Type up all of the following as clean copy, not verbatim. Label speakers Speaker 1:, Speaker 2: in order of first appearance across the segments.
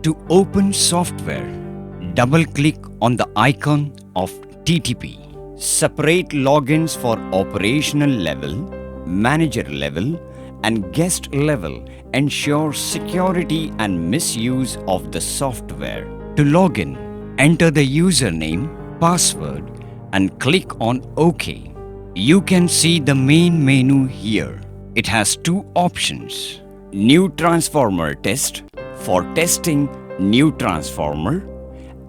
Speaker 1: To open software, double-click on the icon of TTP. Separate logins for operational level, manager level, and guest level ensure security and misuse of the software. To log in, enter the username, password, and click on OK. You can see the main menu here. It has two options: New Transformer Test for testing new transformer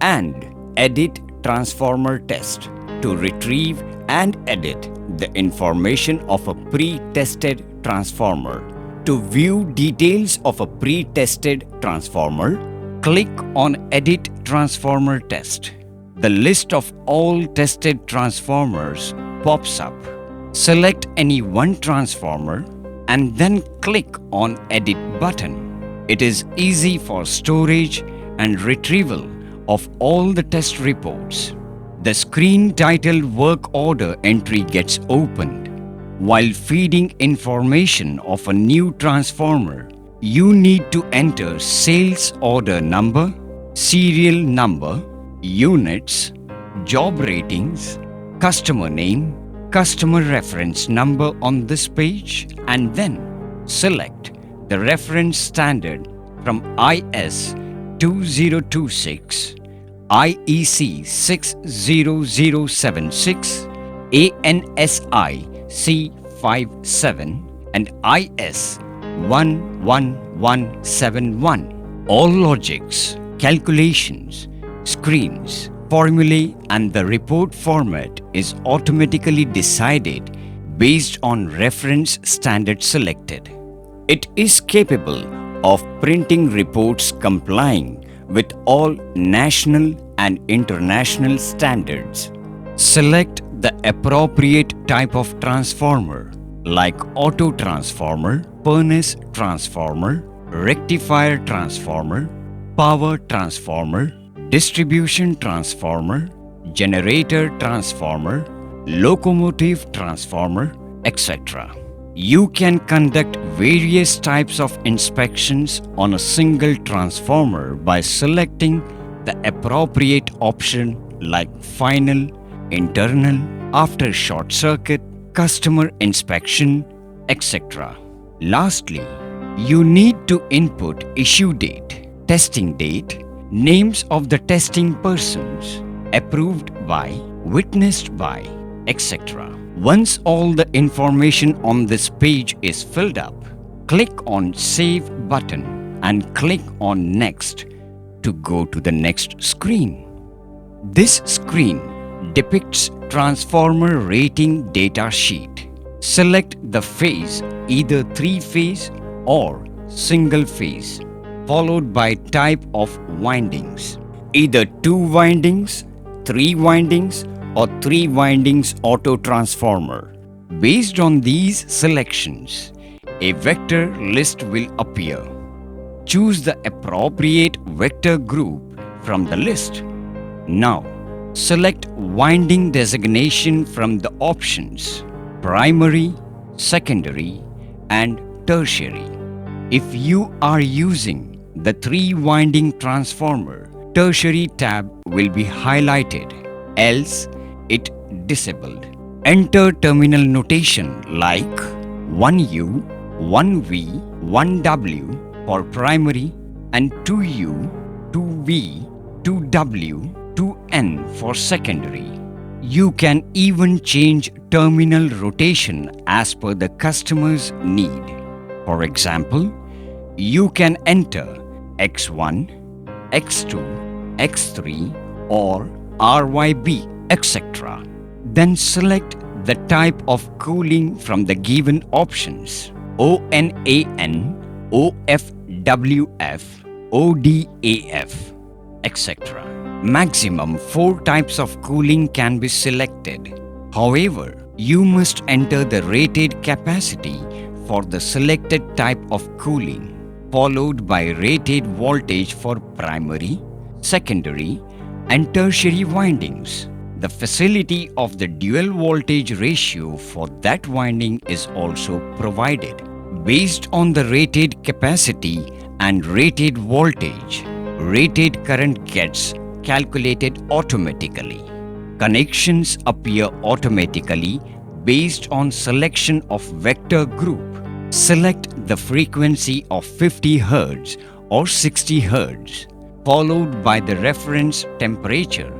Speaker 1: and Edit Transformer Test to retrieve and edit the information of a pre-tested transformer. To view details of a pre-tested transformer, click on Edit Transformer Test. The list of all tested transformers pops up. Select any one transformer and then click on Edit button. It is easy for storage and retrieval of all the test reports. The screen titled Work Order entry gets opened. While feeding information of a new transformer, you need to enter sales order number, serial number, units, job ratings, customer name, customer reference number on this page, and then select the reference standard from IS 2026, IEC 60076, ANSI C57, and IS 11171. All logics, calculations, screens, formulae, and the report format is automatically decided based on reference standard selected. It is capable of printing reports complying with all national and international standards. Select the appropriate type of transformer like auto transformer, furnace transformer, rectifier transformer, power transformer, distribution transformer, generator transformer, locomotive transformer, etc. You can conduct various types of inspections on a single transformer by selecting the appropriate option like final, internal, after short circuit, customer inspection, etc. Lastly, you need to input issue date, testing date, names of the testing persons, approved by, witnessed by, etc. Once all the information on this page is filled up, click on Save button and click on Next to go to the next screen. This screen depicts transformer rating data sheet. Select the phase, either 3-phase or single phase, followed by type of windings, either 2 windings, 3 windings, or 3 windings auto transformer. Based on these selections, a vector list will appear. Choose the appropriate vector group from the list. Now, select winding designation from the options primary, secondary, and tertiary. If you are using the 3 winding transformer, tertiary tab will be highlighted, else it disabled. Enter terminal notation like 1U, 1V, 1W for primary and 2U, 2V, 2W, 2N for secondary. You can even change terminal rotation as per the customer's need. For example, you can enter X1, X2, X3 or RYB, etc. Then select the type of cooling from the given options: ONAN, OFWF, ODAF, etc. Maximum 4 types of cooling can be selected. However, you must enter the rated capacity for the selected type of cooling, followed by rated voltage for primary, secondary, and tertiary windings. The facility of the dual voltage ratio for that winding is also provided. Based on the rated capacity and rated voltage, Rated current gets calculated automatically. Connections appear automatically based on selection of vector group. Select the frequency of 50 Hz or 60 Hz, followed by the reference temperature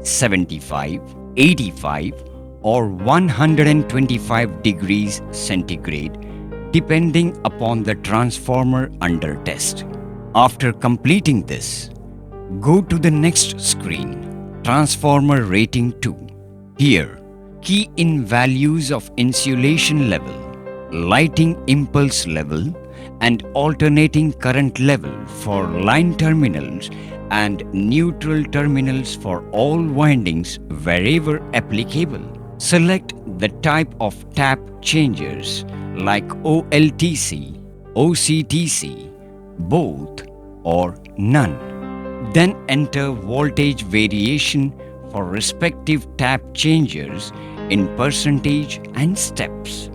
Speaker 1: 75, 85 or 125 degrees centigrade depending upon the transformer under test. After completing this, go to the next screen, Transformer Rating 2. Here, key in values of insulation level, lighting impulse level, and alternating current level for line terminals and neutral terminals for all windings wherever applicable. Select the type of tap changers like OLTC, OCTC, both or none. Then enter voltage variation for respective tap changers in percentage and steps.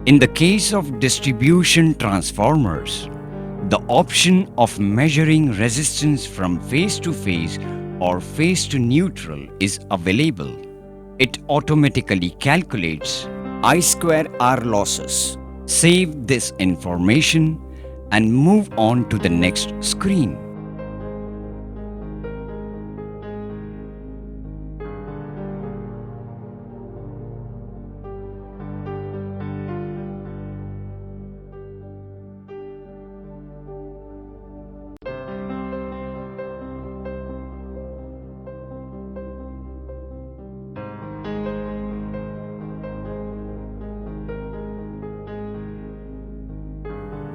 Speaker 1: In the case of distribution transformers, the option of measuring resistance from phase to phase or phase to neutral is available. It automatically calculates I square R losses. Save this information and move on to the next screen.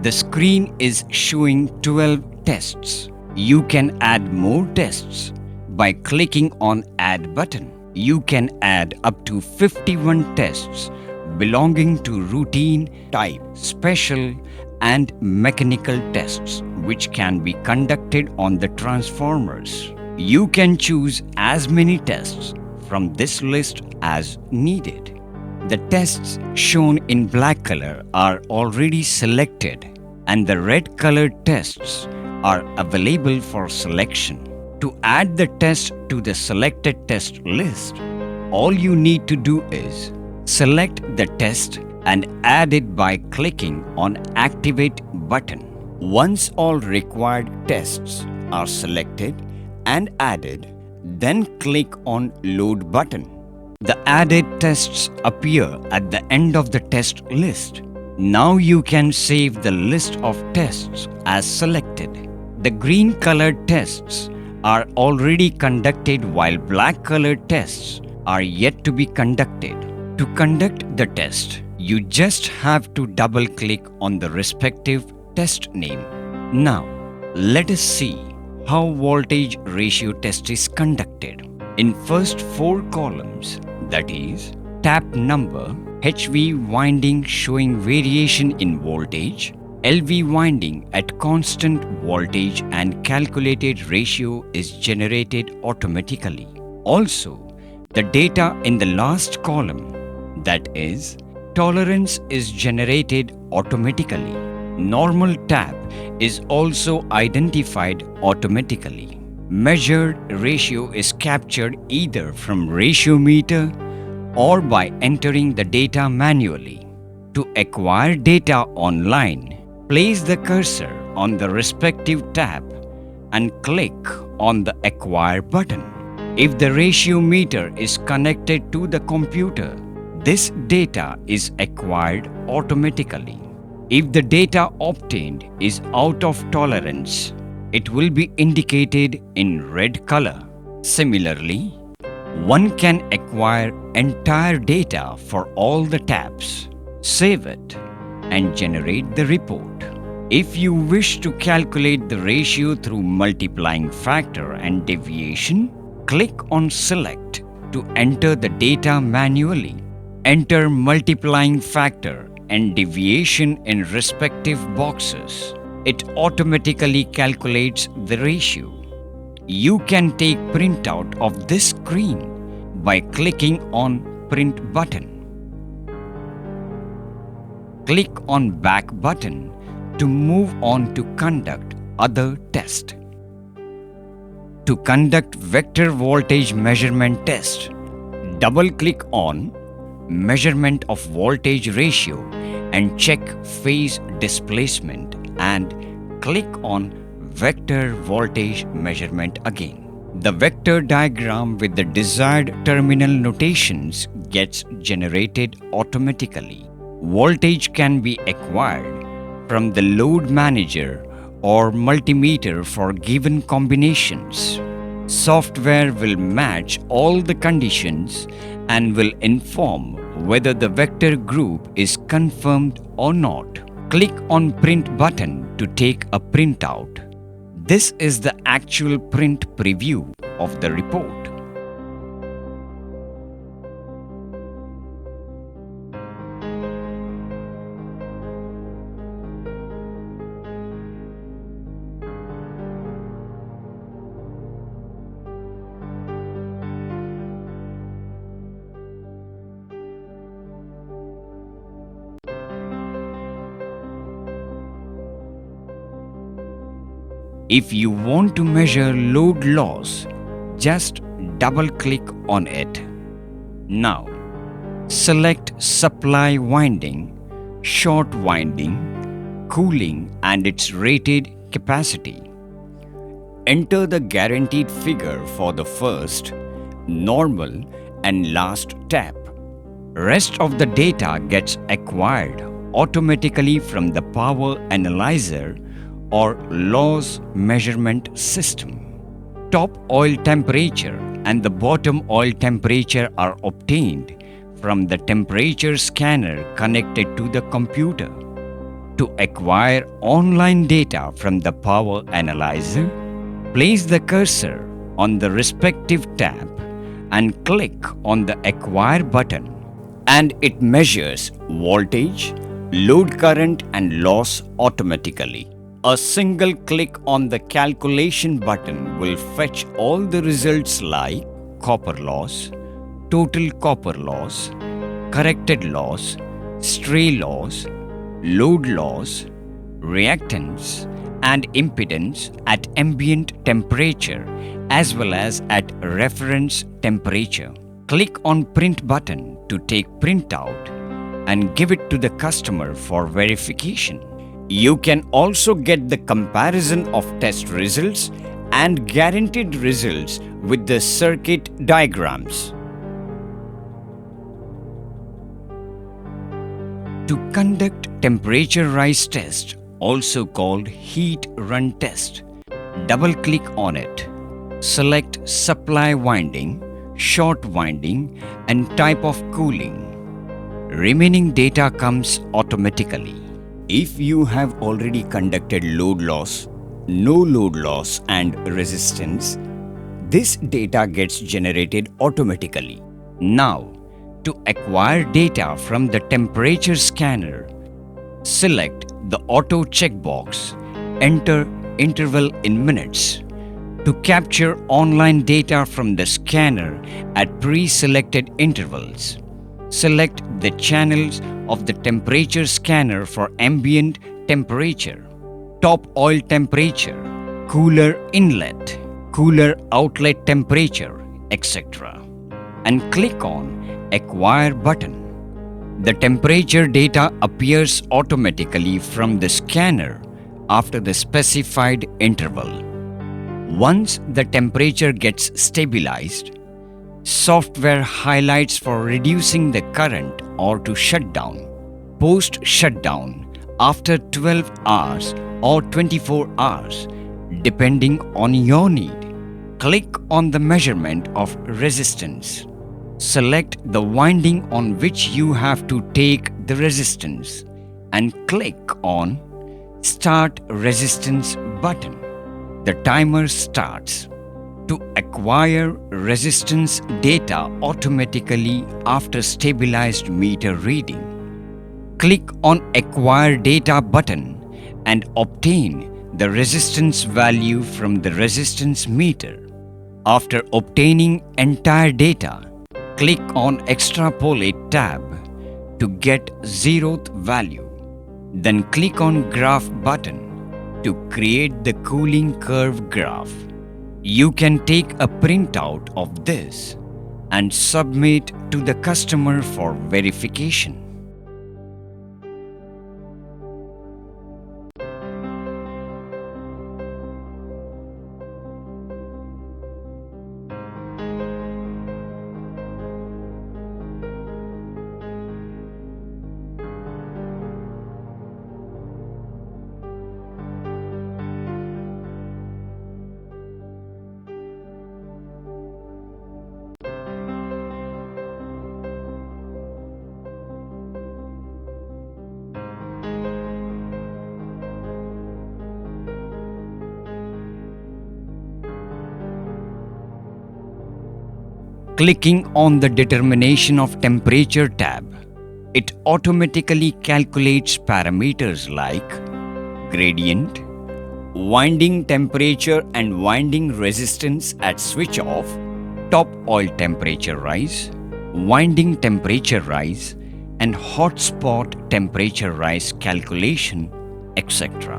Speaker 1: The screen is showing 12 tests. You can add more tests by clicking on Add button. You can add up to 51 tests belonging to routine, type, special, and mechanical tests which can be conducted on the transformers. You can choose as many tests from this list as needed. The tests shown in black color are already selected and the red colored tests are available for selection. To add the test to the selected test list, all you need to do is select the test and add it by clicking on Activate button. Once all required tests are selected and added, then click on Load button. The added tests appear at the end of the test list. Now you can save the list of tests as selected. The green colored tests are already conducted while black colored tests are yet to be conducted. To conduct the test, you just have to double click on the respective test name. Now, let us see how voltage ratio test is conducted. In first 4 columns, that is, tap number, HV winding showing variation in voltage, LV winding at constant voltage and calculated ratio is generated automatically. Also, the data in the last column, that is, tolerance is generated automatically. Normal tap is also identified automatically. Measured ratio is captured either from ratio meter or by entering the data manually. To acquire data online, place the cursor on the respective tab and click on the Acquire button. If the ratio meter is connected to the computer, this data is acquired automatically. If the data obtained is out of tolerance, it will be indicated in red color. Similarly, one can acquire entire data for all the taps, save it, and generate the report. If you wish to calculate the ratio through multiplying factor and deviation, click on Select to enter the data manually. Enter multiplying factor and deviation in respective boxes. It automatically calculates the ratio. You can take printout of this screen by clicking on Print button. Click on Back button to move on to conduct other test. To conduct vector voltage measurement test, double-click on Measurement of Voltage Ratio and check Phase Displacement and click on Vector Voltage Measurement again. The vector diagram with the desired terminal notations gets generated automatically. Voltage can be acquired from the load manager or multimeter for given combinations. Software will match all the conditions and will inform whether the vector group is confirmed or not. Click on Print button to take a printout. This is the actual print preview of the report. If you want to measure load loss, just double-click on it. Now, select Supply Winding, Short Winding, Cooling and its rated capacity. Enter the guaranteed figure for the first, normal and last tap. Rest of the data gets acquired automatically from the power analyzer or loss measurement system. Top oil temperature and the bottom oil temperature are obtained from the temperature scanner connected to the computer. To acquire online data from the power analyzer, place the cursor on the respective tab and click on the Acquire button, and it measures voltage, load current and loss automatically. A single click on the calculation button will fetch all the results like copper loss, total copper loss, corrected loss, stray loss, load loss, reactance and impedance at ambient temperature as well as at reference temperature. Click on Print button to take printout and give it to the customer for verification. You can also get the comparison of test results and guaranteed results with the circuit diagrams. To conduct temperature rise test, also called heat run test, double-click on it. Select Supply Winding, Short Winding and type of cooling. Remaining data comes automatically. If you have already conducted load loss, no load loss and resistance, this data gets generated automatically. Now, to acquire data from the temperature scanner, select the auto checkbox, enter interval in minutes. To capture online data from the scanner at pre-selected intervals, select the channels of the temperature scanner for ambient temperature, top oil temperature, cooler inlet, cooler outlet temperature, etc. and click on Acquire button. The temperature data appears automatically from the scanner after the specified interval. Once the temperature gets stabilized, software highlights for reducing the current or to shut down, post shutdown after 12 hours or 24 hours, depending on your need. Click on the measurement of resistance. Select the winding on which you have to take the resistance and click on Start Resistance button. The timer starts. To acquire resistance data automatically after stabilized meter reading, click on Acquire Data button and obtain the resistance value from the resistance meter. After obtaining entire data, click on Extrapolate tab to get 0th value. Then click on Graph button to create the cooling curve graph. You can take a printout of this and submit to the customer for verification. Clicking on the Determination of Temperature tab, it automatically calculates parameters like gradient, winding temperature and winding resistance at switch off, top oil temperature rise, winding temperature rise, and hot spot temperature rise calculation, etc.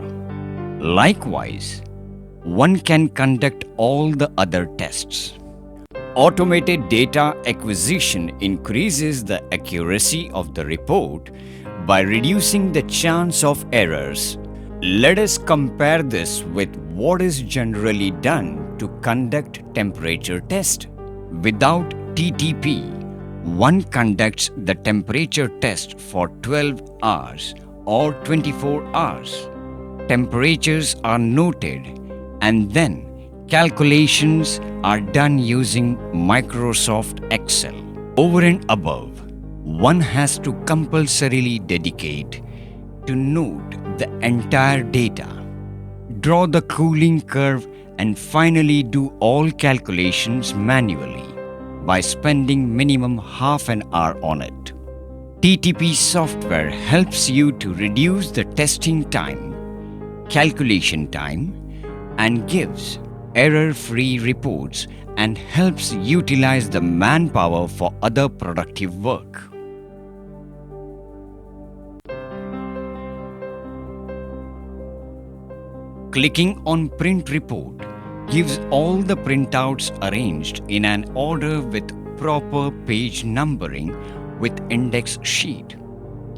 Speaker 1: Likewise, one can conduct all the other tests. Automated data acquisition increases the accuracy of the report by reducing the chance of errors. Let us compare this with what is generally done to conduct temperature test. Without TTP, one conducts the temperature test for 12 hours or 24 hours. Temperatures are noted and then calculations are done using Microsoft Excel. Over and above, one has to compulsorily dedicate to note the entire data, draw the cooling curve, and finally do all calculations manually by spending minimum half an hour on it. TTP software helps you to reduce the testing time, calculation time, and gives error-free reports and helps utilize the manpower for other productive work. Clicking on Print Report gives all the printouts arranged in an order with proper page numbering with index sheet,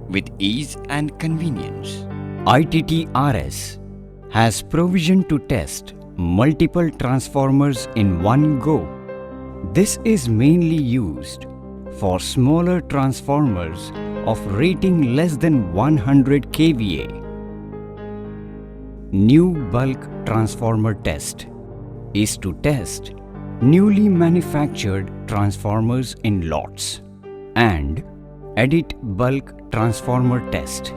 Speaker 1: with ease and convenience. ITTRS has provision to test multiple transformers in one go. This is mainly used for smaller transformers of rating less than 100 kVA. New bulk transformer test is to test newly manufactured transformers in lots, and edit bulk transformer test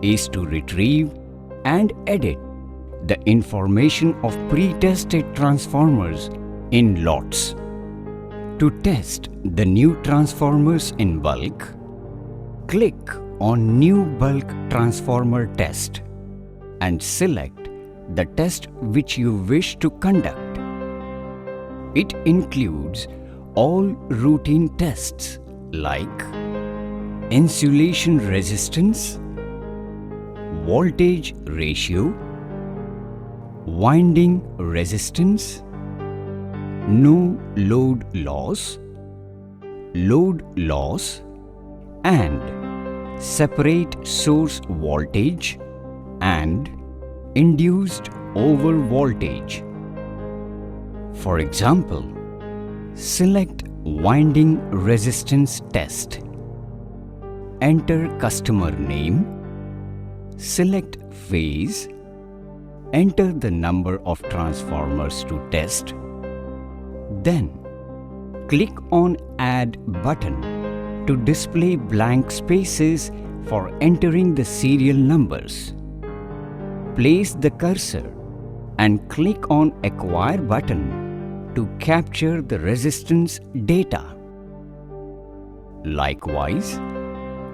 Speaker 1: is to retrieve and edit the information of pre-tested transformers in lots. To test the new transformers in bulk, click on New Bulk Transformer Test and select the test which you wish to conduct. It includes all routine tests like insulation resistance, voltage ratio, winding resistance, no load loss, and separate source voltage and induced over voltage. For example, select winding resistance test. Enter customer name, select phase, enter the number of transformers to test. Then, click on Add button to display blank spaces for entering the serial numbers. Place the cursor and click on Acquire button to capture the resistance data. Likewise,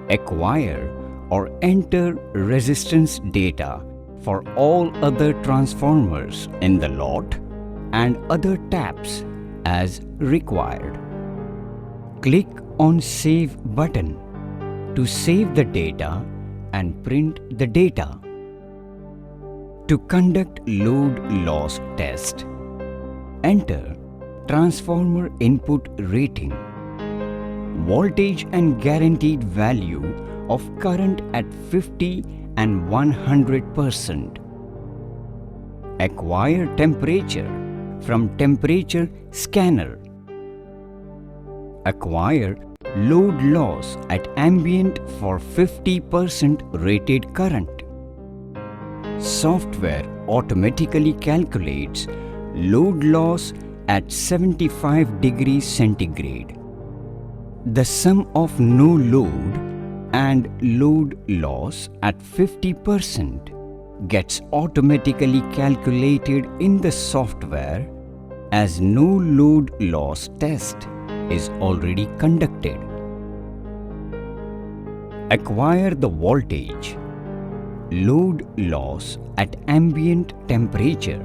Speaker 1: acquire or enter resistance data for all other transformers in the lot and other tabs as required. Click on Save button to save the data and print the data. To conduct load loss test, Enter transformer input rating, voltage and guaranteed value of current at 50 and 100%. Acquire temperature from temperature scanner. Acquire load loss at ambient for 50% rated current. Software automatically calculates load loss at 75 degrees centigrade. The sum of no load and load loss at 50% gets automatically calculated in the software as no load loss test is already conducted. Acquire the voltage, load loss at ambient temperature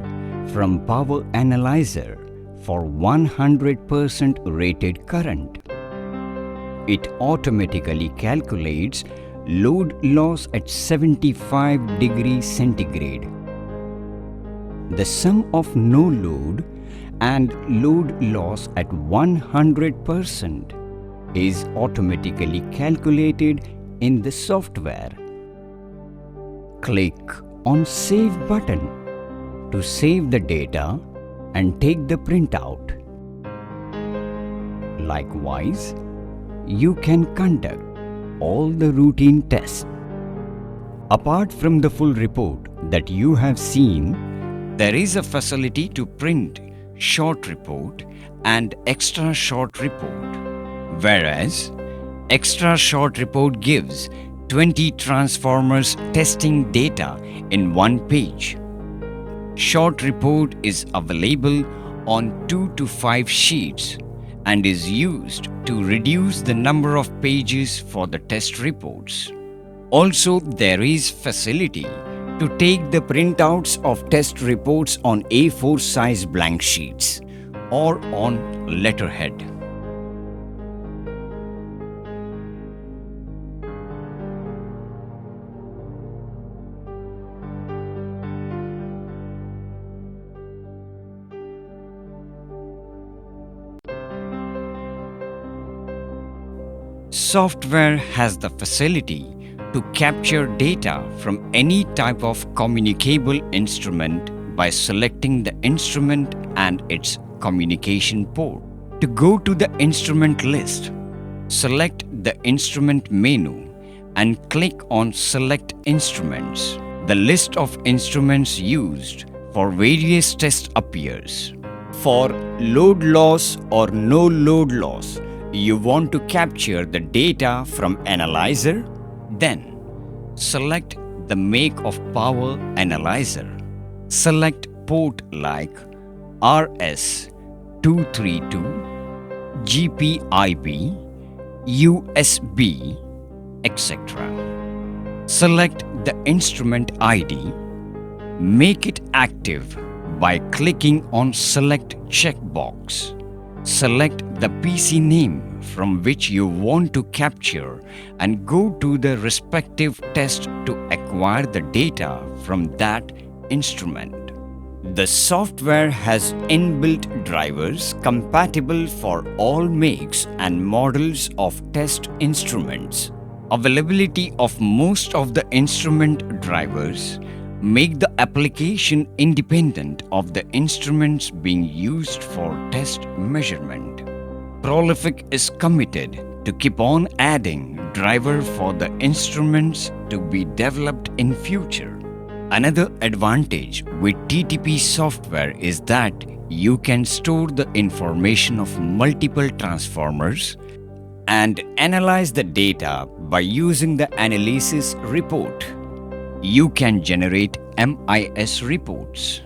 Speaker 1: from power analyzer for 100% rated current. It automatically calculates load loss at 75 degrees centigrade. The sum of no load and load loss at 100% is automatically calculated in the software. Click on Save button to save the data and take the printout. Likewise, you can conduct all the routine tests. Apart from the full report that you have seen, there is a facility to print short report and extra short report, whereas extra short report gives 20 transformers testing data in one page. Short report is available on 2 to 5 sheets and is used to reduce the number of pages for the test reports. Also, there is facility to take the printouts of test reports on A4 size blank sheets or on letterhead. Software has the facility to capture data from any type of communicable instrument by selecting the instrument and its communication port. To go to the instrument list, select the instrument menu and click on Select Instruments. The list of instruments used for various tests appears. For load loss or no load loss, you want to capture the data from analyzer, then select the make of power analyzer. Select port like RS232, GPIB, USB, etc. Select the instrument ID. Make it active by clicking on Select checkbox. Select the PC name from which you want to capture and go to the respective test to acquire the data from that instrument. The software has inbuilt drivers compatible for all makes and models of test instruments. Availability of most of the instrument drivers make the application independent of the instruments being used for test measurement. Prolific is committed to keep on adding driver for the instruments to be developed in future. Another advantage with TTP software is that you can store the information of multiple transformers and analyze the data by using the analysis report. You can generate MIS reports.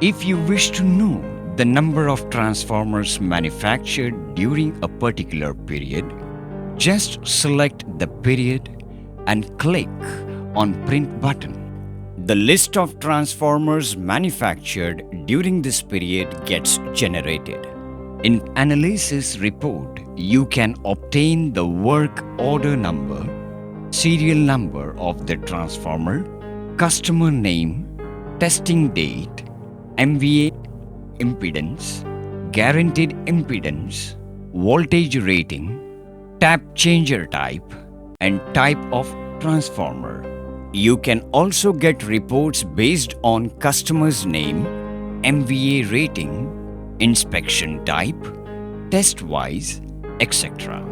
Speaker 1: If you wish to know the number of transformers manufactured during a particular period, just select the period and click on Print button. The list of transformers manufactured during this period gets generated. In Analysis Report, you can obtain the work order number, serial number of the transformer, customer name, testing date, MVA, impedance, guaranteed impedance, voltage rating, tap changer type, and type of transformer. You can also get reports based on customer's name, MVA rating, inspection type, test wise, etc.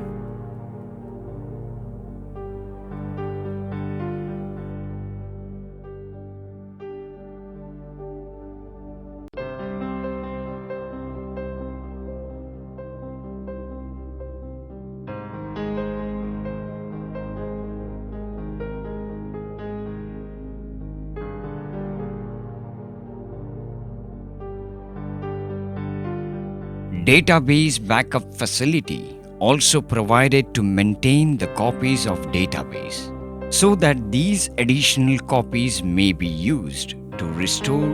Speaker 1: Database backup facility also provided to maintain the copies of database so that these additional copies may be used to restore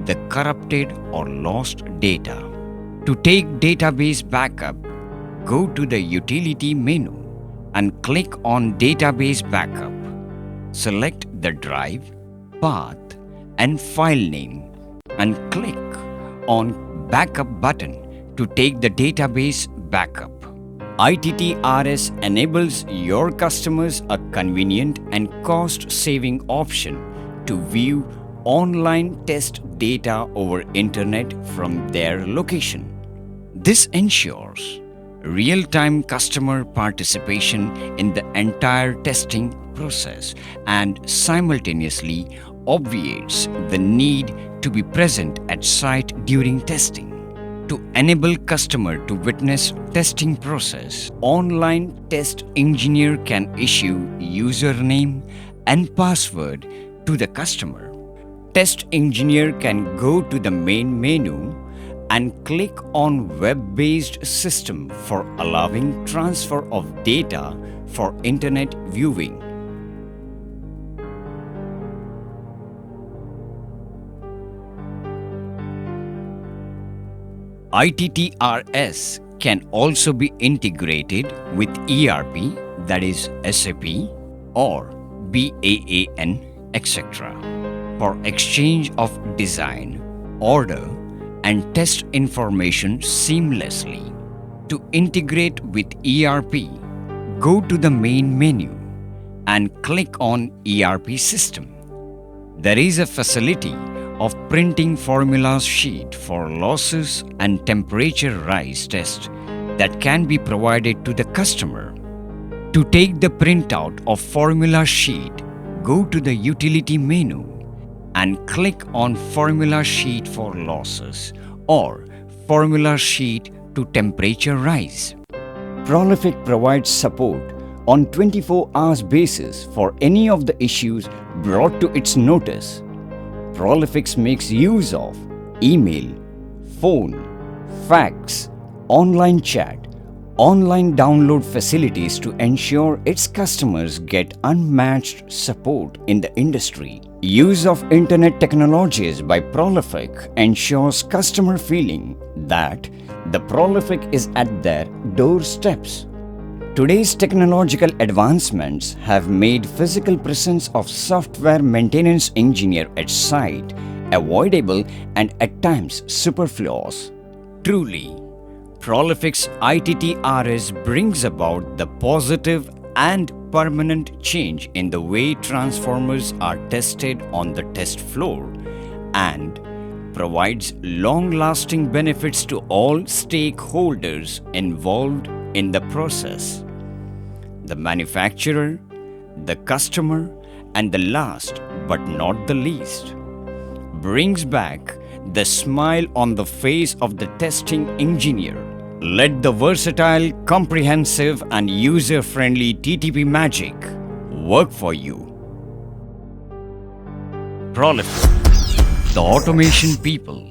Speaker 1: the corrupted or lost data. To take database backup, go to the utility menu and click on database backup. Select the drive, path and file name and click on backup button to take the database backup. ITTRS enables your customers a convenient and cost-saving option to view online test data over internet from their location. This ensures real-time customer participation in the entire testing process and simultaneously obviates the need to be present at site during testing. To enable customer to witness testing process, online test engineer can issue username and password to the customer. Test engineer can go to the main menu and click on web-based system for allowing transfer of data for internet viewing. ITTRS can also be integrated with ERP, that is SAP or BAAN, etc. for exchange of design, order and test information seamlessly. To integrate with ERP, go to the main menu and click on ERP system. There is a facility of printing formula sheet for losses and temperature rise test that can be provided to the customer. To take the printout of formula sheet, go to the utility menu and click on formula sheet for losses or formula sheet to temperature rise. Prolific provides support on 24 hours basis for any of the issues brought to its notice. Prolifix makes use of email, phone, fax, online chat, online download facilities to ensure its customers get unmatched support in the industry. Use of internet technologies by Prolific ensures customer feeling that the Prolific is at their doorsteps. Today's technological advancements have made physical presence of software maintenance engineer at site avoidable and at times superfluous. Truly, Prolific's ITTRS brings about the positive and permanent change in the way transformers are tested on the test floor and provides long-lasting benefits to all stakeholders involved in the process. The manufacturer, the customer, and the last but not the least, brings back the smile on the face of the testing engineer. Let the versatile, comprehensive, and user-friendly TTP magic work for you. Prolific, the automation people.